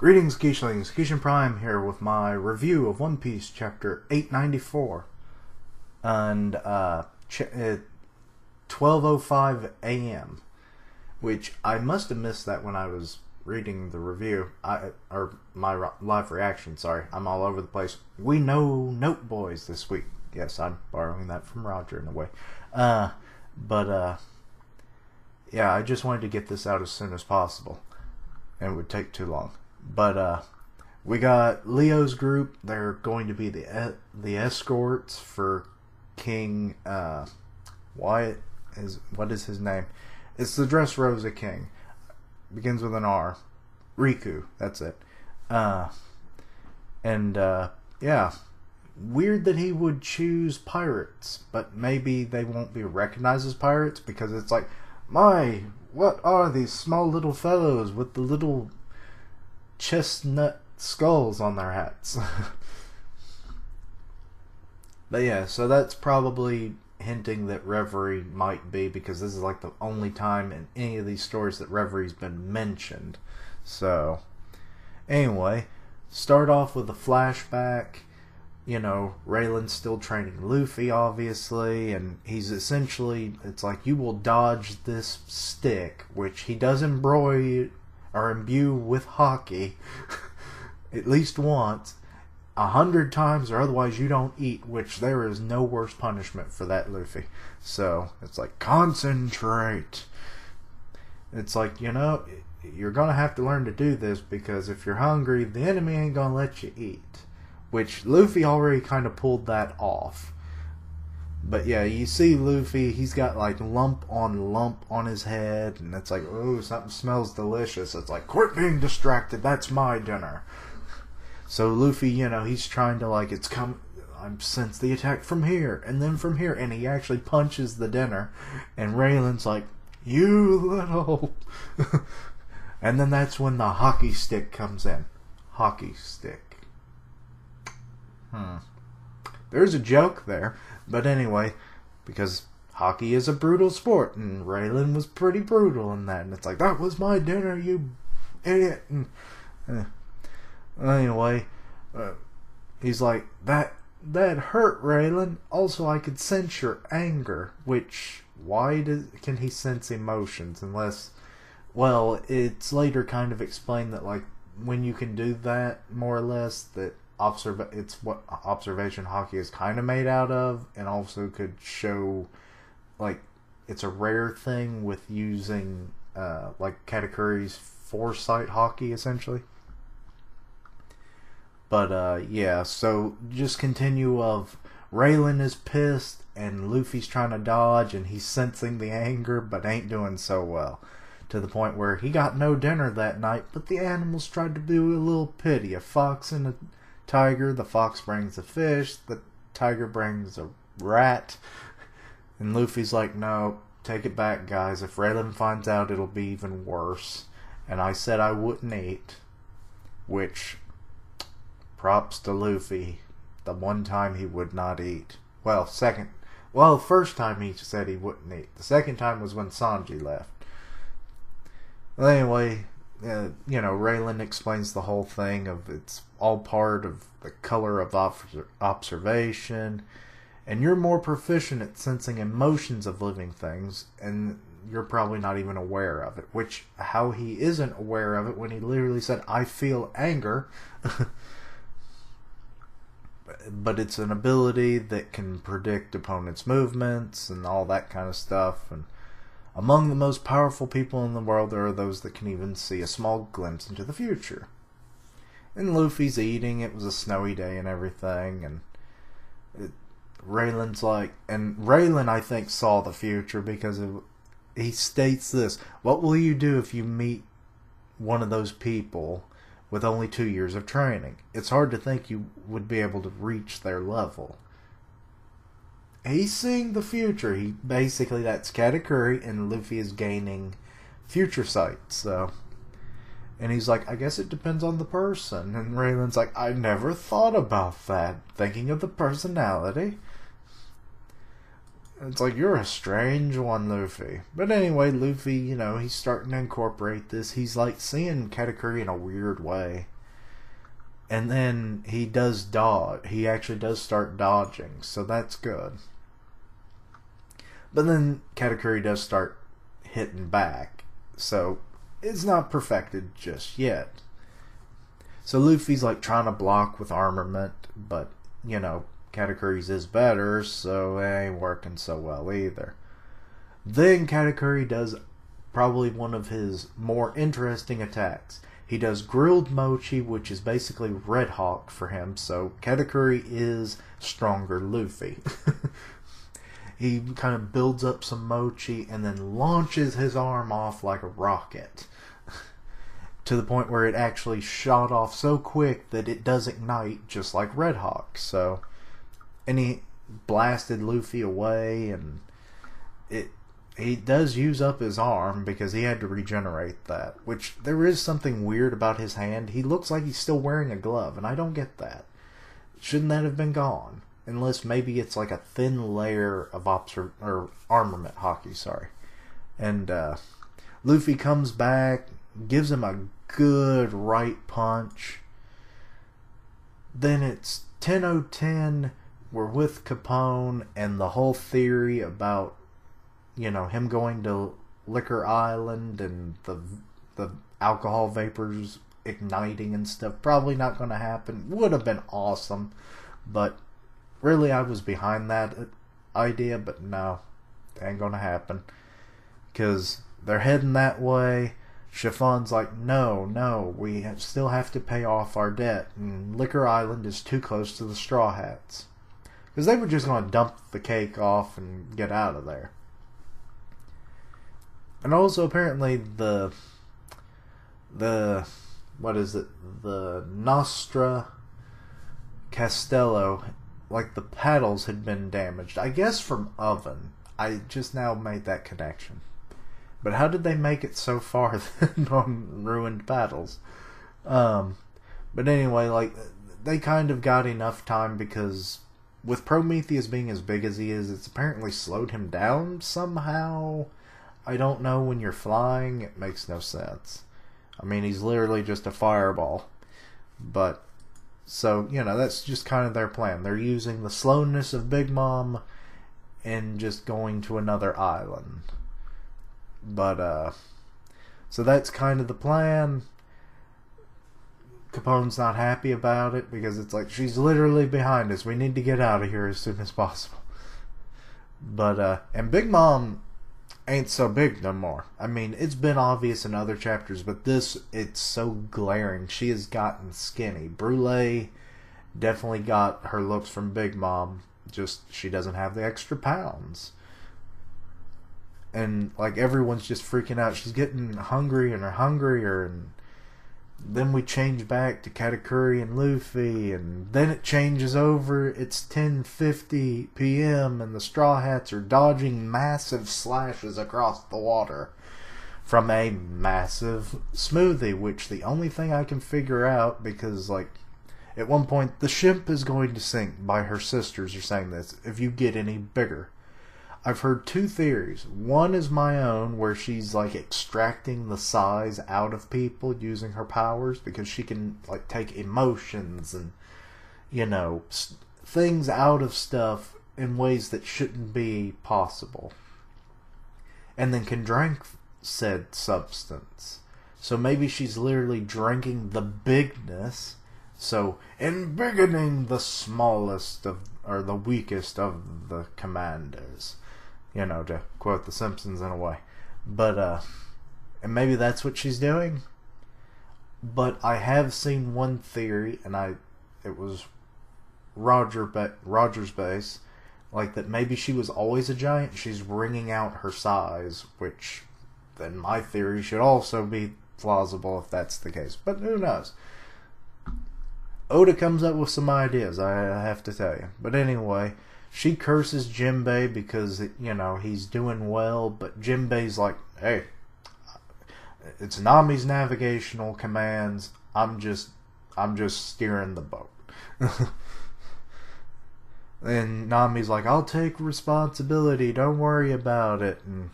Greetings, Geechlings. Geechin Prime here with my review of One Piece Chapter 894. And 12:05 a.m. Which I must have missed that when I was reading the review. Or my live reaction, sorry. I'm all over the place. We know Note Boys this week. Yes, I'm borrowing that from Roger in a way. Yeah, I just wanted to get this out as soon as possible. And it would take too long. But we got Leo's group. They're going to be the escorts for King what is his name? It's the Dressrosa King. Begins with an R. Riku, that's it. Yeah. Weird that he would choose pirates, but maybe they won't be recognized as pirates because it's like, what are these small little fellows with the little chestnut skulls on their hats? But yeah, so that's probably hinting that Reverie might be, because this is like the only time in any of these stories that Reverie's been mentioned. So anyway, start off with a flashback. You know, Raylan's still training Luffy, obviously, and he's essentially, it's like, you will dodge this stick, which he does imbue with hockey at least once, 100 times, or otherwise you don't eat, which there is no worse punishment for that, Luffy. So it's like, concentrate. It's like, you know, you're gonna have to learn to do this, because if you're hungry, the enemy ain't gonna let you eat. Which Luffy already kind of pulled that off. But yeah, you see Luffy, he's got like lump on his head, and it's like, oh, something smells delicious. It's like, quit being distracted, that's my dinner. So Luffy, you know, he's trying to like, I sense the attack from here, and then from here, and he actually punches the dinner, and Raylan's like, you little... And then that's when the hockey stick comes in. Hockey stick. There's a joke there, but anyway, because hockey is a brutal sport, and Raylan was pretty brutal in that, and it's like, that was my dinner, you idiot. And, anyway, he's like, that hurt, Raylan. Also, I could sense your anger. Which, can he sense emotions? Unless, well, it's later kind of explained that, like, when you can do that, more or less, that it's what observation hockey is kind of made out of, and also could show, like, it's a rare thing with using like Katakuri's foresight hockey, essentially. But yeah, so just continue of Raylan is pissed and Luffy's trying to dodge, and he's sensing the anger but ain't doing so well, to the point where he got no dinner that night, but the animals tried to do a little pity. A fox and a tiger. The fox brings a fish, the tiger brings a rat, and Luffy's like, no, take it back, guys. If Raylan finds out, it'll be even worse. And I said I wouldn't eat, which, props to Luffy. The one time he would not eat. First time he said he wouldn't eat. The second time was when Sanji left. Well, anyway, you know, Raylan explains the whole thing of it's all part of the color of observation, and you're more proficient at sensing emotions of living things, and you're probably not even aware of it. Which, how he isn't aware of it when he literally said, I feel anger. But it's an ability that can predict opponents' movements and all that kind of stuff. And among the most powerful people in the world, there are those that can even see a small glimpse into the future. And Luffy's eating. It was a snowy day and everything. And Raylan's like... And Raylan, I think, saw the future, because he states this. What will you do if you meet one of those people with only 2 years of training? It's hard to think you would be able to reach their level. He's seeing the future. Basically, that's Katakuri, and Luffy is gaining future sight. So, and he's like, I guess it depends on the person. And Raylan's like, I never thought about that. Thinking of the personality. It's like, you're a strange one, Luffy. But anyway, Luffy, you know, he's starting to incorporate this. He's like seeing Katakuri in a weird way. And then he does dodge. He actually does start dodging, so that's good. But then Katakuri does start hitting back, so it's not perfected just yet. So Luffy's like trying to block with armament, but Katakuri's is better, so it ain't working so well either. Then Katakuri does probably one of his more interesting attacks. He does grilled mochi, which is basically Red Hawk for him, so Katakuri is stronger Luffy. He kind of builds up some mochi and then launches his arm off like a rocket. To the point where it actually shot off so quick that it does ignite just like Red Hawk. And he blasted Luffy away, and he does use up his arm because he had to regenerate that. Which, there is something weird about his hand. He looks like he's still wearing a glove, and I don't get that. Shouldn't that have been gone? Unless maybe it's like a thin layer of armament hockey, sorry. And Luffy comes back, gives him a good right punch. Then it's 10:10. We're with Capone, and the whole theory about him going to Liquor Island and the alcohol vapors igniting and stuff, probably not going to happen. Would have been awesome, but really I was behind that idea, but no, it ain't going to happen. Because they're heading that way. Chiffon's like, no, we still have to pay off our debt, and Liquor Island is too close to the Straw Hats. Because they were just going to dump the cake off and get out of there. And also apparently the Nostra Castello, like the paddles had been damaged. I guess from oven. I just now made that connection. But how did they make it so far on ruined paddles? But anyway, like, they kind of got enough time because with Prometheus being as big as he is, it's apparently slowed him down somehow. I don't know, when you're flying, it makes no sense. I mean, he's literally just a fireball. But, so, that's just kind of their plan. They're using the slowness of Big Mom and just going to another island. But, so that's kind of the plan. Capone's not happy about it because it's like, she's literally behind us. We need to get out of here as soon as possible. But, and Big Mom ain't so big no more. I mean, it's been obvious in other chapters, but this, it's so glaring. She has gotten skinny. Brûlée definitely got her looks from Big Mom. Just, she doesn't have the extra pounds. And, like, everyone's just freaking out. She's getting hungrier and hungrier, and then we change back to Katakuri and Luffy, and then it changes over. It's 10:50 p.m. and the Straw Hats are dodging massive slashes across the water from a massive smoothie, which the only thing I can figure out, because, like, at one point the ship is going to sink by her sisters are saying this, if you get any bigger. I've heard two theories. One is my own, where she's like extracting the size out of people using her powers, because she can like take emotions and things out of stuff in ways that shouldn't be possible, and then can drink said substance. So maybe she's literally drinking the bigness, so embiggening the smallest of, or the weakest of the commanders. To quote The Simpsons in a way. But, and maybe that's what she's doing. But I have seen one theory, and it was Roger's base, like that maybe she was always a giant, she's wringing out her size, which then my theory should also be plausible if that's the case. But who knows? Oda comes up with some ideas, I have to tell you. But anyway, she curses Jinbei because, he's doing well, but Jinbei's like, hey, it's Nami's navigational commands, I'm just steering the boat. And Nami's like, I'll take responsibility, don't worry about it. And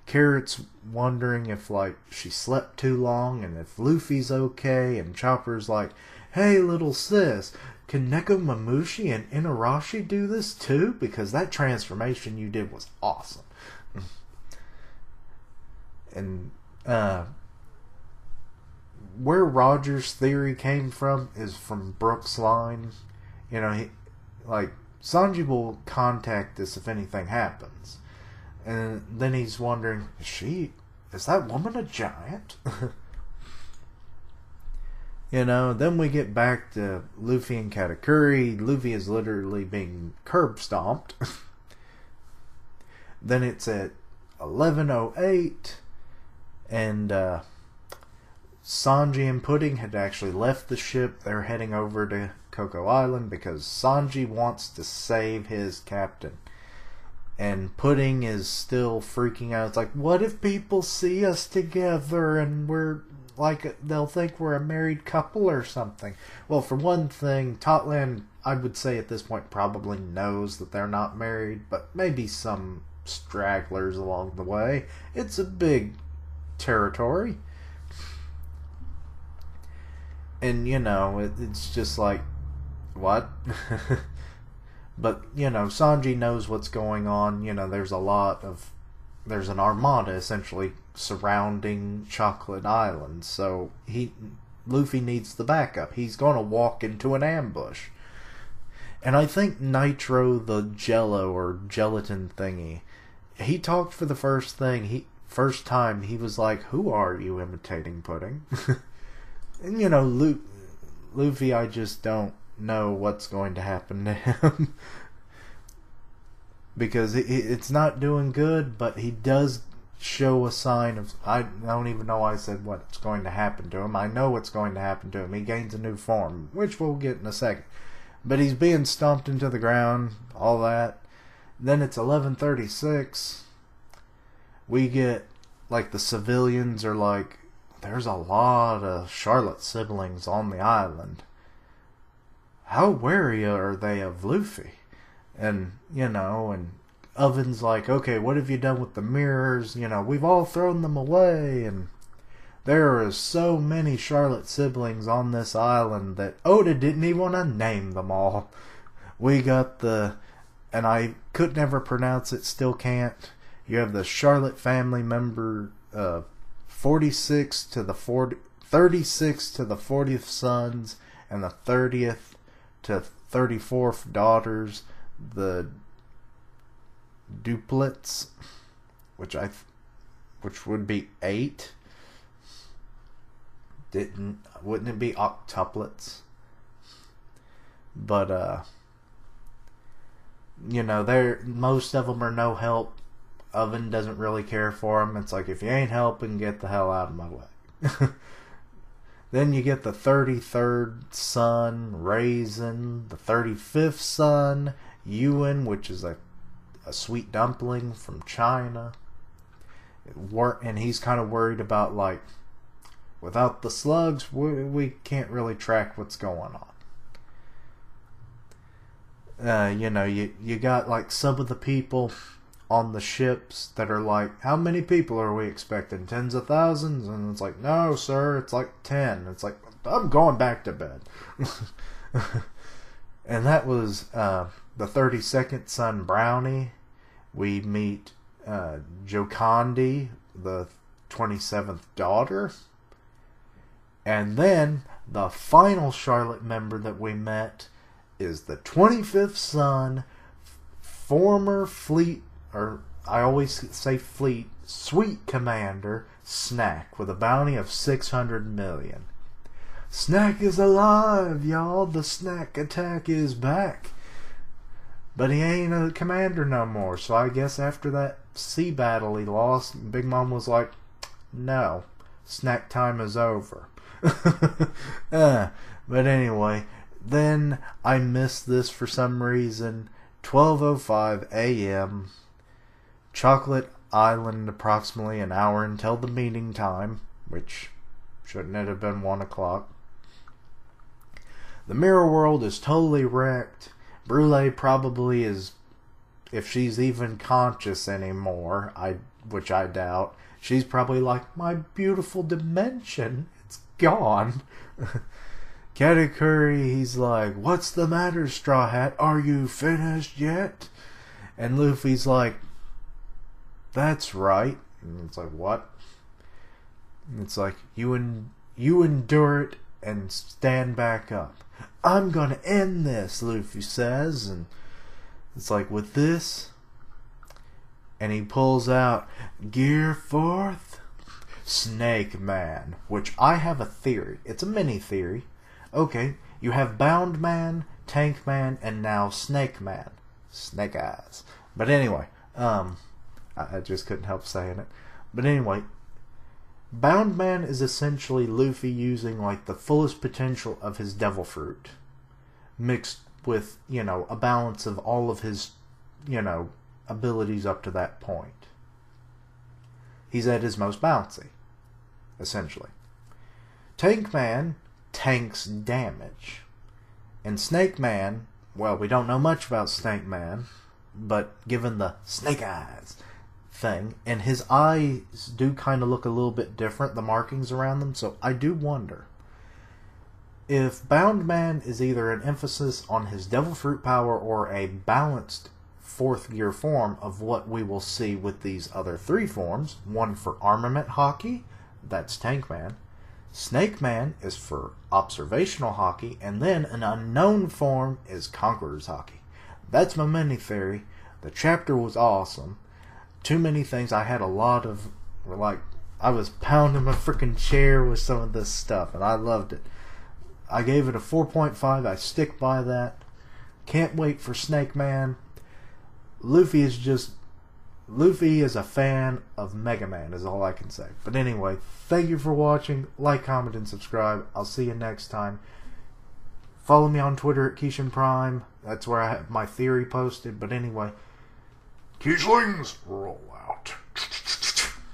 Carrot's wondering if, like, she slept too long and if Luffy's okay, and Chopper's like, hey little sis, can Nekomamushi and Inarashi do this too? Because that transformation you did was awesome. And where Roger's theory came from is from Brooks' line. You know, Sanji will contact us if anything happens. And then he's wondering, is that woman a giant? You know, then we get back to Luffy and Katakuri. Luffy is literally being curb stomped. Then it's at 11:08, and Sanji and Pudding had actually left the ship. They're heading over to Cocoa Island because Sanji wants to save his captain. And Pudding is still freaking out. It's like, what if people see us together and we're like, they'll think we're a married couple or something? Well, for one thing, Totland, I would say at this point, probably knows that they're not married, but maybe some stragglers along the way. It's a big territory. And, you know, it's just like, what? But, you know, Sanji knows what's going on. You know, there's an armada essentially surrounding Chocolate Island. So Luffy needs the backup. He's going to walk into an ambush. And I think Nitro, the Jello or gelatin thingy, he talked for the first time. He was like, "Who are you imitating, Pudding?" And, you know, Luffy, I just don't know what's going to happen to him. Because it's not doing good, but he does show a sign of... I don't even know why I said what's going to happen to him. I know what's going to happen to him. He gains a new form, which we'll get in a second. But he's being stomped into the ground, all that. Then it's 11:36. We get, like, the civilians are like, there's a lot of Charlotte siblings on the island. How wary are they of Luffy? And, you know, and Oven's like, okay, what have you done with the mirrors? You know, we've all thrown them away, and there are so many Charlotte siblings on this island that Oda didn't even want to name them all. We got and I could never pronounce it, still can't. You have the Charlotte family member, 36 to the 40th sons, and the 30th to 34th daughters, the duplets, which would be 8. Wouldn't it be octuplets? But you know, most of them are no help. Oven doesn't really care for them. It's like, if you ain't helping, get the hell out of my way. Then you get the 33rd son, Raisin, the 35th son, Ewan, which is a sweet dumpling from China. And he's kind of worried about, like, without the slugs, we can't really track what's going on. You know, you got, like, some of the people on the ships that are like, how many people are we expecting? Tens of thousands? And it's like, no, sir, it's like 10. It's like, I'm going back to bed. And that was the 32nd son, Brownie. We meet Jokandi, the 27th daughter. And then the final Charlotte member that we met is the 25th son, former fleet, or I always say fleet, Sweet Commander Snack, with a bounty of 600 million. Snack is alive, y'all. The Snack attack is back. But he ain't a commander no more, so I guess after that sea battle he lost, Big Mom was like, no, snack time is over. But anyway, then I missed this for some reason. 12:05 a.m. Chocolate Island, approximately an hour until the meeting time, which shouldn't it have been 1 o'clock. The mirror world is totally wrecked. Brule probably is, if she's even conscious anymore, which I doubt, she's probably like, my beautiful dimension, it's gone. Katakuri, he's like, what's the matter, Straw Hat? Are you finished yet? And Luffy's like, that's right. And it's like, what? And it's like, you endure it and stand back up. I'm gonna end this, Luffy says. And it's like, with this, and he pulls out Gear Forth Snake Man, which I have a theory. It's a mini theory. Okay, you have Bound Man, Tank Man, and now Snake Man. Snake Eyes. But anyway, I just couldn't help saying it. But anyway, Bound Man is essentially Luffy using like the fullest potential of his devil fruit, mixed with, you know, a balance of all of his, you know, abilities up to that point. He's at his most bouncy, essentially. Tank Man tanks damage. And Snake Man, well, we don't know much about Snake Man, but given the snake eyes thing, and his eyes do kind of look a little bit different, the markings around them, so I do wonder if Bound Man is either an emphasis on his devil fruit power or a balanced fourth gear form of what we will see with these other three forms. One for armament hockey, that's Tank Man. Snake Man is for observational hockey, and then an unknown form is Conqueror's hockey. That's my mini theory. The chapter was awesome. Too many things. I had a lot of, like, I was pounding my freaking chair with some of this stuff, and I loved it. I gave it a 4.5. I stick by that. Can't wait for Snake Man. Luffy is a fan of Mega Man, is all I can say. But anyway, thank you for watching. Like, comment, and subscribe. I'll see you next time. Follow me on Twitter at Keishan Prime. That's where I have my theory posted. But anyway, Keishlings roll.